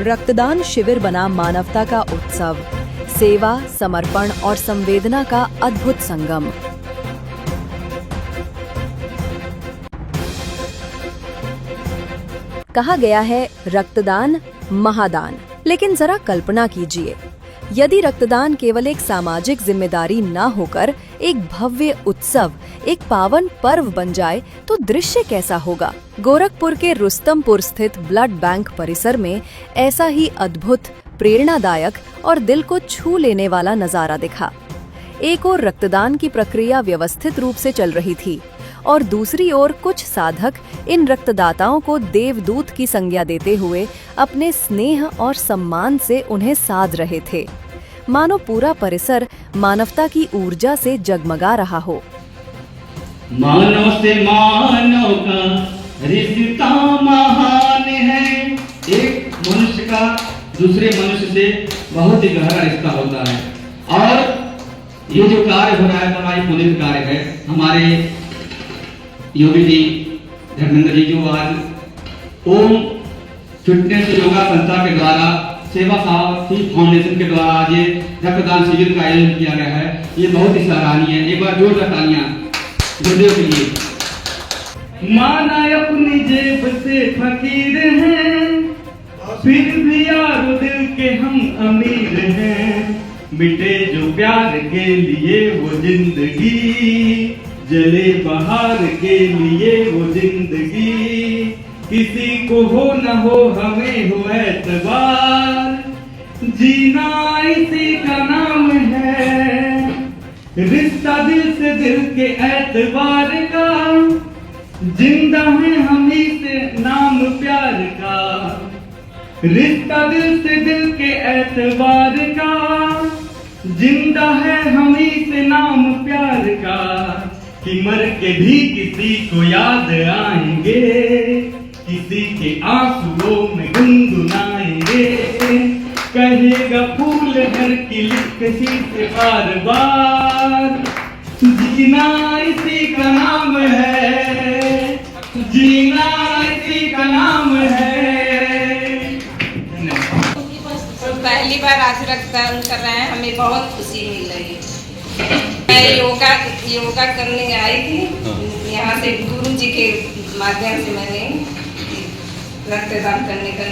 रक्तदान शिविर बना मानवता का उत्सव, सेवा, समर्पण और संवेदना का अद्भुत संगम। कहा गया है रक्तदान महादान, लेकिन जरा कल्पना कीजिए, यदि रक्तदान केवल एक सामाजिक जिम्मेदारी न होकर एक भव्य उत्सव, एक पावन पर्व बन जाए तो दृश्य कैसा होगा। गोरखपुर के रुस्तमपुर स्थित ब्लड बैंक परिसर में ऐसा ही अद्भुत, प्रेरणादायक और दिल को छू लेने वाला नजारा दिखा। एक ओर रक्तदान की प्रक्रिया व्यवस्थित रूप से चल रही थी और दूसरी ओर कुछ साधक इन रक्तदाताओं को देवदूत की संज्ञा देते हुए अपने स्नेह और सम्मान से उन्हें साध रहे थे, मानो पूरा परिसर मानवता की ऊर्जा से जगमगा रहा हो। मानव से मानव का रिश्ता महान है, एक मनुष्य का दूसरे मनुष्य से बहुत ही गहरा रिश्ता होता है। और ये जो कार्य हो रहा है बड़ा ही पुनीत कार्य है। हमारे योगी जी धर्मेंद्र जी जो आज ओम फिटनेस योगा संस्था के द्वारा सेवा साथी फाउंडेशन के द्वारा आज ये रक्तदान शिविर का आयोजन किया गया है, ये बहुत ही सराहनीय है। एक बार जोरदार तालियां गुरुदेव के लिए। माना अपनी जेब से फकीर हैं, फिर भी यार दिल के हम अमीर हैं। मिटे जो प्यार के लिए वो जिंदगी, जले बहार के लिए वो जिंदगी। किसी को हो न हो हमें हो एतबार, जीना इसी का नाम है। रिश्ता दिल से दिल के एतबार का, जिंदा है हम ही से नाम प्यार का। रिश्ता दिल से दिल के एतबार का, जिंदा है हम ही से नाम प्यार का। कि मर के भी किसी को याद आएंगे, किसी के आंसुओं में गुनगुनाएंगे। कहेगा फूल हर की लिखी से बार बार, जीना इसी का नाम है, जीना इसी का नाम है। पहली बार आज रक्तदान कर रहे हैं, हमें बहुत खुशी मिल रही है। मैं योगा करने आई थी, यहाँ से गुरु जी के माध्यम से मैंने रक्तदान करने का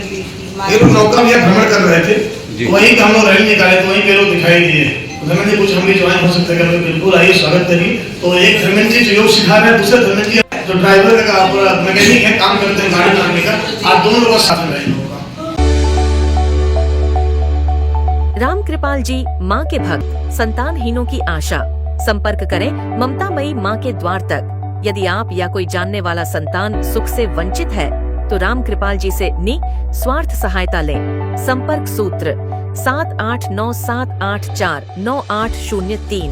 ये लोग नौका में भ्रमण कर रहे थे, तो वहीं का हम लोग रैली निकाले, तो वहीं के लोग दिखाई दिए। धर्मेंद्र जी कुछ हम भी ज्वाइन हो सकते हैं, बिल्कुल आइए स्वागत करिए। तो एक धर्मेंद्र जी जो योग सिखा रहे हैं, दूसरे धर्मेंद्र जी जो ड्राइवर का मैकेनिक है, काम करते हैं गाड़ी चलाने का, आप दोनों लोग साथ में रहेंगे। राम कृपाल जी माँ के भक्त, संतानहीनों की आशा। संपर्क करें ममतामयी माँ के द्वार तक। यदि आप या कोई जानने वाला संतान सुख से वंचित है तो राम कृपाल जी से निस्वार्थ सहायता लें। संपर्क सूत्र 7897849803।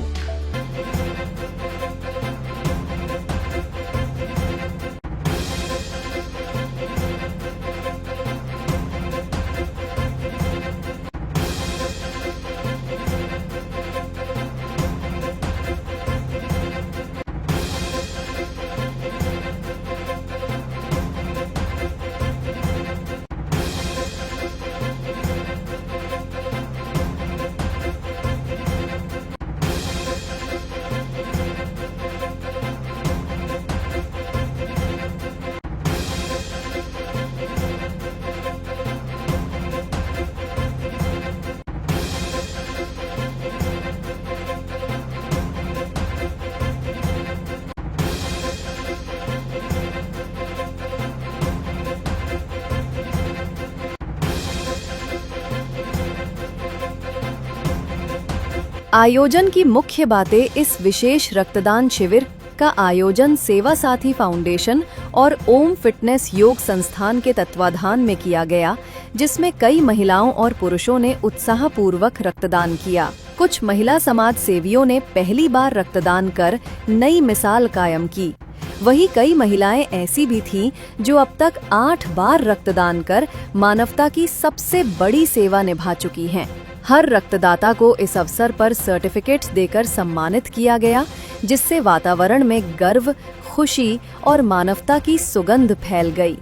आयोजन की मुख्य बातें। इस विशेष रक्तदान शिविर का आयोजन सेवा साथी फाउंडेशन और ओम फिटनेस योग संस्थान के तत्वाधान में किया गया, जिसमें कई महिलाओं और पुरुषों ने उत्साहपूर्वक रक्तदान किया। कुछ महिला समाज सेवियों ने पहली बार रक्तदान कर नई मिसाल कायम की। वहीं कई महिलाएं ऐसी भी थीं जो अब तक 8 बार रक्तदान कर मानवता की सबसे बड़ी सेवा निभा चुकी हैं। हर रक्तदाता को इस अवसर पर सर्टिफिकेट्स देकर सम्मानित किया गया, जिससे वातावरण में गर्व, खुशी और मानवता की सुगंध फैल गई।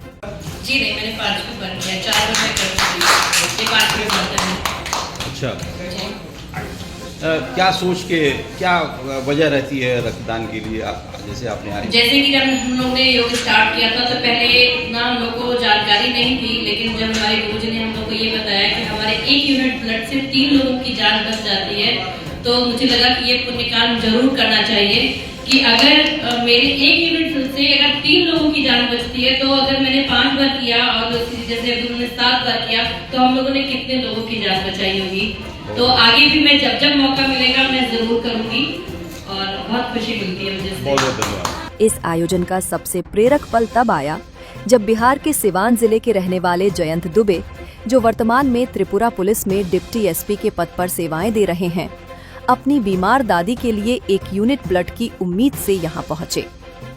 जी नहीं, मैंने 5 में बंद किया, 4 में मैं कर चुकी हूँ, ये 5 में बंद है। अच्छा, जी। क्या सोच के, क्या वजह रहती है रक्तदान के लिए? जैसे आपने आए, जैसे कि जब हम लोग ने योग स्टार्ट किया था तो पहले इतना हम लोग को जानकारी नहीं थी, लेकिन जब हमारे गुरुजी ने हम लोग को ये बताया कि हमारे 1 यूनिट ब्लड से 3 लोगों की जान बच जाती है, तो मुझे लगा कि ये पुण्य काम जरूर करना चाहिए कि अगर मेरे 1 यूनिट से अगर 3 लोगों की जान बचती है, तो अगर मैंने 5 बार किया और जैसे अब्दुल ने 7 बार किया, तो हम लोगों ने कितने लोगों की जान बचाई होगी। तो आगे भी मैं जब जब मौका मिलेगा मैं जरूर करूंगी और बहुत खुशी मिलती है मुझे इससे। बहुत बहुत धन्यवाद। इस आयोजन का सबसे प्रेरक पल तब आया जब बिहार के सिवान जिले के रहने वाले जयंत दुबे, जो वर्तमान में त्रिपुरा पुलिस में डिप्टी एसपी के पद पर सेवाएं दे रहे हैं, अपनी बीमार दादी के लिए 1 यूनिट ब्लड की उम्मीद से यहाँ पहुँचे।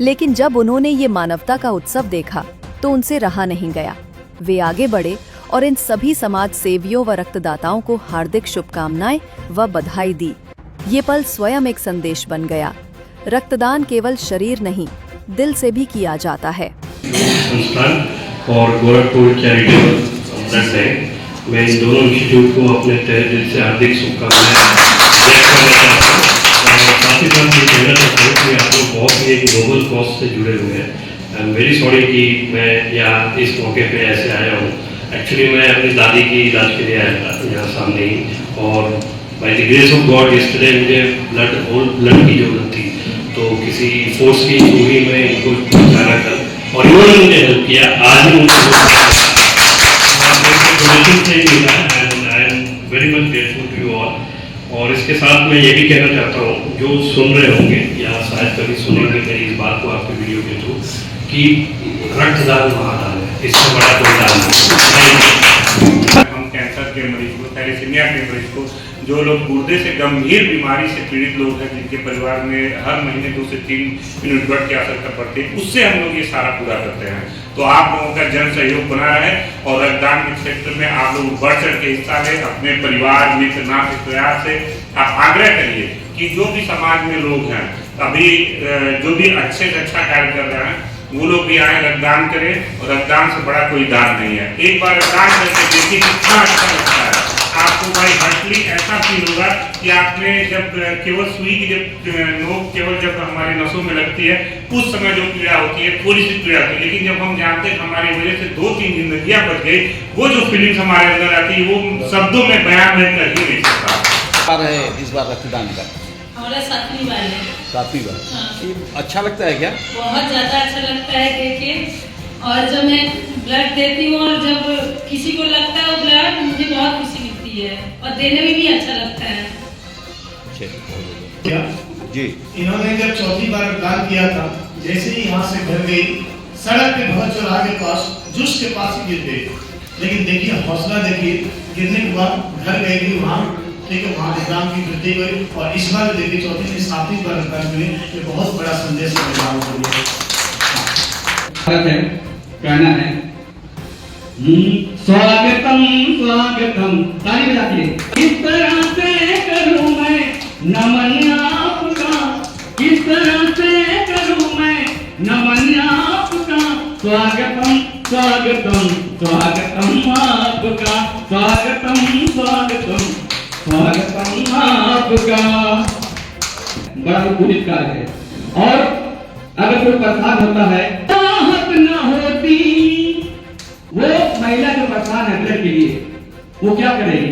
लेकिन जब उन्होंने ये मानवता का उत्सव देखा तो उनसे रहा नहीं गया। वे आगे बढ़े और इन सभी समाज सेवियों व रक्तदाताओं को हार्दिक शुभकामनाएं व बधाई दी। ये पल स्वयं एक संदेश बन गया। रक्तदान केवल शरीर नहीं, दिल से भी किया जाता है। संस्थान और गोरखपुर चैरिटेबल ब्लड बैंक, मैं इन दोनों इंस्टीट्यूट को अपने तहे दिल से हार्दिक शुभकामनाएं व्यक्त करना चाहता हूँ। और साथ ही साथ ये कहना चाहता हूँ कि आप लोग बहुत ही एक नोबल कॉज से जुड़े हुए हैं। आई एम वेरी सॉरी कि मैं यहाँ इस मौके पे ऐसे आया हूँ। एक्चुअली मैं अपनी दादी की इलाज के लिए आया था यहाँ सामने ही, और by the grace of God yesterday मुझे ब्लड की जरूरत थी, तो किसी फोर्स की थ्रू में इनको पहुँचाना था और इन्होंने मुझे हेल्प किया। आज ही मुझे डोनेशन से मिला and I am very much grateful to you all. और इसके साथ मैं ये भी कहना चाहता हूँ, जो सुन रहे होंगे या शायद कभी सुनेंगे मेरी इस बात को आपके वीडियो के थ्रू, कि रक्तदान महादान है, इससे बड़ा कोई दान नहीं। हम कैंसर के मरीज को, थैलेसीमिया के मरीज को, जो लोग गुर्दे से गंभीर बीमारी से पीड़ित लोग हैं, जिनके परिवार में हर महीने 2 से 3 यूनिट ब्लड की आवश्यकता पड़ती है, उससे हम लोग ये सारा पूरा करते हैं। तो आप लोगों का जन सहयोग बना रहे और रक्तदान के क्षेत्र में आप लोग बढ़ चढ़ के हिस्सा लें। अपने परिवार मित्र नाथ रिश्तेदार से आप आग्रह करिए कि जो भी समाज में लोग हैं, अभी जो भी अच्छे से अच्छा कार्य कर रहे हैं, वो लोग भी आए, रक्तदान करें। और रक्तदान से बड़ा कोई दान नहीं है। एक बार रक्तदान करके देखिए कितना अच्छा लगता है आपको। भाई हर्टली ऐसा फील होगा कि आपने जब केवल सुई की नोक केवल जब हमारे नसों में लगती है, उस समय जो पीड़ा होती है, थोड़ी सी पीड़ा होती है, लेकिन जब हम जानते हैं हमारी वजह से 2-3 जिंदगियां बच गई, वो जो फीलिंग्स हमारे अंदर आती है, वो शब्दों में बयान में कर ही नहीं सकता। आ रहे हैं इस बार रक्तदान का हमारा 7वीं बार है। 7वीं बार। हाँ। ये अच्छा लगता है क्या? बहुत ज़्यादा अच्छा लगता है देखे, और जब मैं ब्लड देती हूँ और जब किसी को लगता है वो ब्लड, मुझे बहुत खुशी मिलती है और देने में भी अच्छा लगता है। क्या जी, इन्होंने जब 4थी बार रक्तदान किया था, जैसे ही यहाँ से घर गई, सड़क पे भगत चौराहा के पास जूस के पास ही गिर गई। लेकिन देखिए हौसला देखिए, गिरने के बाद घर गई थी वहाँ, ठीक है, वहाँ रक्तदान की वृद्धि हुई। और इस बार देखिए 4थी से 7वीं बार रक्तदान हुई। ये बहुत बड़ा संदेश है महिलाओं के लिए। कहना है स्वागतम स्वागतम, ताली बजाती है। किस तरह से करूं मैं नमन आपका, किस तरह से करूं मैं नमन आपका। स्वागतम स्वागतम स्वागतम आपका, स्वागतम स्वागतम स्वागतम आपका। बड़ा पुनित कार्य है। और अगर कोई परेशान होता है, राहत न होती, वो महिला जो परेशान है ब्लड के लिए, वो क्या करेगी?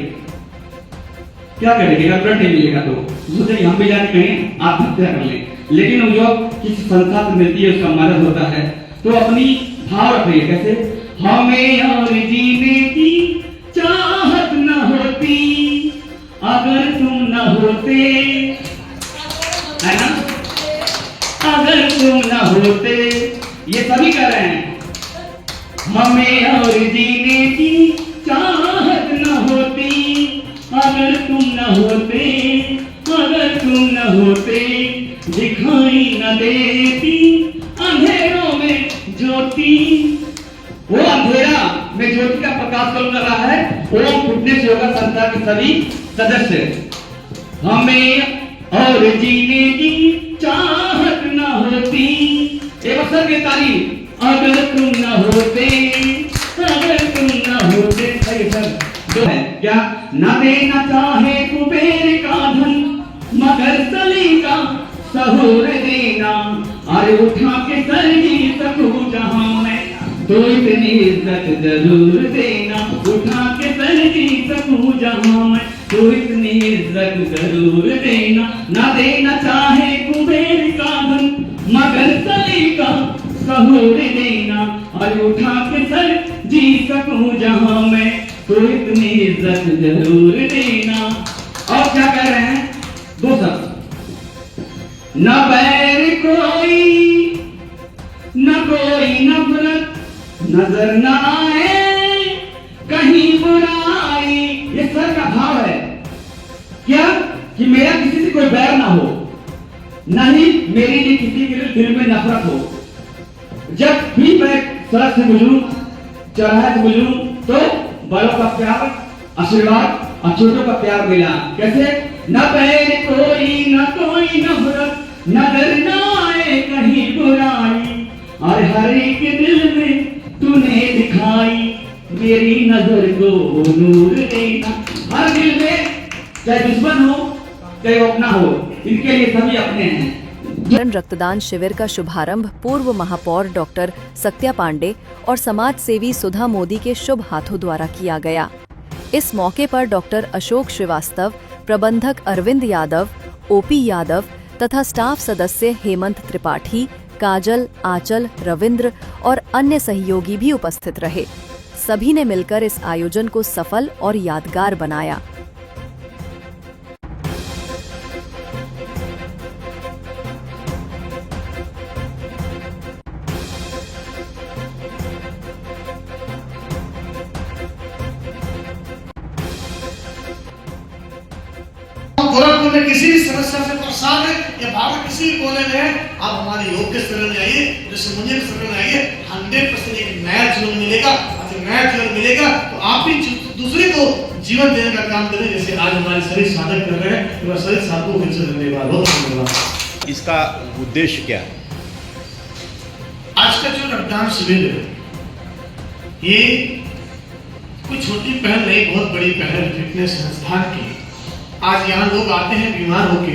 क्या करेगी? अगर ब्लड नहीं मिलेगा तो सोचेगी हम भी जाके कहीं आत्महत्या कर लें। लेकिन वो जो किसी संस्था से मिलती है, उसका मदद होता है, तो अपनी भाव रखिए कैसे, हमें और जीने की चाहत न होती अगर तुम न होते, है ना, अगर तुम न होते। ये सभी कर रहे हैं। हमें और जीने की चाहत न होती अगर तुम न होते, अगर तुम न होते। दिखाई न देती अंधेरों में ज्योति, वो अंधेरा में ज्योति का प्रकाश कौन कर रहा है? ओम फिटनेस योगा संस्था के सभी सदस्य। हमें और जीने की चाहत न होती, एक अवसर के तारीफ, अगर तुम न होते क्या? न देना चाहे कुबेर का धन मगर सलीका सहूर देना, अरे उठा के सर जी सकूं जहां मैं तो इतनी इज्जत जरूर देना, उठा के सर जी सकूं जहां मैं तो इतनी इज्जत जरूर देना। न देना चाहे कुबेर का धन मगर सलीका सहूर देना, और उठा के सर जी सकूं जहां मैं तो इतनी इज्जत जरूर देना। और क्या कह रहे हैं? दो शब्द, न बैर कोई न कोई नफरत नजर न आए कहीं बुराई। ये सर का भाव है क्या कि मेरा किसी से कोई बैर ना हो, नहीं मेरी भी किसी के लिए दिल में नफरत हो। जब भी मैं सड़क से गुजरूं, चौराहे से गुजरूं तो बड़ों का प्यार, आशीर्वाद और छोटों का प्यार मिला। कैसे? न बैर कोई न कोई नफरत नजर न आए कहीं बुराई, और हर एक दिल में तूने दिखाई मेरी नजर को नूर देना। हर दिल में चाहे दुश्मन हो चाहे अपना हो, इनके लिए सभी अपने हैं। रक्तदान शिविर का शुभारंभ पूर्व महापौर डॉक्टर सत्या पांडे और समाज सेवी सुधा मोदी के शुभ हाथों द्वारा किया गया। इस मौके पर डॉक्टर अशोक श्रीवास्तव, प्रबंधक अरविंद यादव, ओपी यादव तथा स्टाफ सदस्य हेमंत त्रिपाठी, काजल, आंचल, रविंद्र और अन्य सहयोगी भी उपस्थित रहे। सभी ने मिलकर इस आयोजन को सफल और यादगार बनाया। गोरखपुर में किसी भी समस्या से परेशान है या भारत किसी भी कोने में है, आप हमारे योग के शरण में आइए, ऋषि मुनि के शरण में आइए। 100% एक नया जीवन मिलेगा, और नया जीवन मिलेगा तो आप भी दूसरे को जीवन देने का काम करें, जैसे आज हमारे सभी साधक कर रहे हैं। तो सभी साधकों को धन्यवाद, बहुत धन्यवाद। इसका उद्देश्य क्या है? आज का जो रक्तदान शिविर है, ये कोई छोटी पहल नहीं, बहुत बड़ी पहल फिटनेस संस्थान की। आज यहाँ लोग आते हैं बीमार होके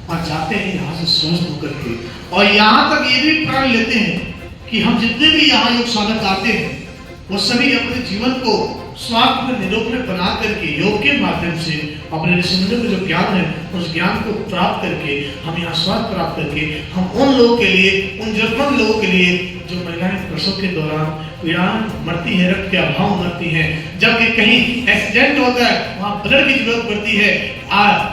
और जाते हैं यहाँ से स्वस्थ होकर के, और यहाँ तक ये भी प्रण लेते हैं कि हम जितने भी यहाँ योग साधक आते हैं वो सभी अपने जीवन को स्वास्थ्य में निरोग बना करके योग के माध्यम से अपने ऋषिमुनियों को जो ज्ञान है उस ज्ञान को प्राप्त करके हम यहाँ स्वास्थ्य प्राप्त करके हम उन लोगों के लिए, उन जरूरतमंद लोगों के लिए जो महिलाएं प्रसव के दौरान पीड़ा मरती है, रक्त के अभाव मरती है, जबकि कहीं एक्सीडेंट होता है वहाँ ब्लड की जरूरत पड़ती है,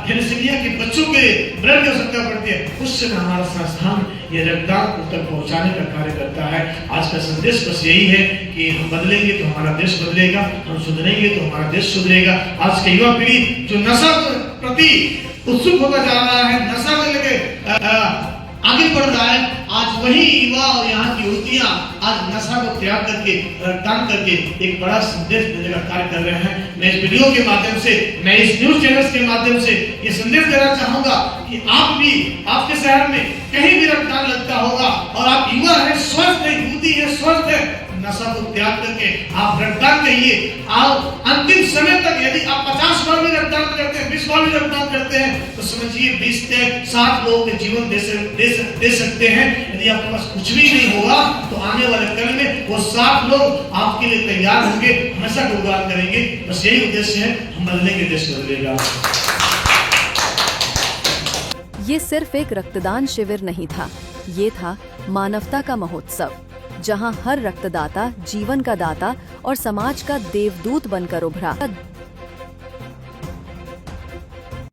थैलेसीमिया के बच्चों के ब्लड की आवश्यकता पड़ती है, उस समय हमारा संस्थान ये रक्तदान तक पहुँचाने का कार्य करता है। आज का संदेश बस यही है कि हम बदलेंगे तो हमारा देश बदलेगा, हम सुधरेंगे तो हमारा देश सुधरेगा। आज की युवा पीढ़ी जो नशा प्रति उत्सुक होता जा रहा है, नशा को लेकर आगे बढ़ रहा है, आज वही युवा और यहाँ की युवतियाँ आज नशा को त्याग करके रक्तदान करके एक बड़ा संदेश देने का कार्य कर रहे हैं। मैं इस वीडियो के माध्यम से, मैं इस न्यूज चैनल्स के माध्यम से ये संदेश देना चाहूंगा कि आप भी, आपके शहर में कहीं भी रक्तदान लगता होगा और आप युवा है, स्वस्थ है, युवती है, स्वस्थ है, नशा को त्याग करके आप रक्तदान करिए। आप अंतिम समय तक यदि आप 50 बार भी रक्तदान करते हैं, 20 बार भी रक्तदान करते हैं, तो समझिए 20 से 60 लोगों के जीवन दे सकते हैं। यदि आपके पास कुछ भी नहीं होगा तो आने वाले कल में वो 60 लोग आपके लिए तैयार होंगे, हमेशा गुणगान करेंगे। बस यही उद्देश्य है, हम बदलेंगे, देश बदलेगा। ये सिर्फ एक रक्तदान शिविर नहीं था, ये था मानवता का महोत्सव, जहां हर रक्तदाता जीवन का दाता और समाज का देवदूत बनकर उभरा।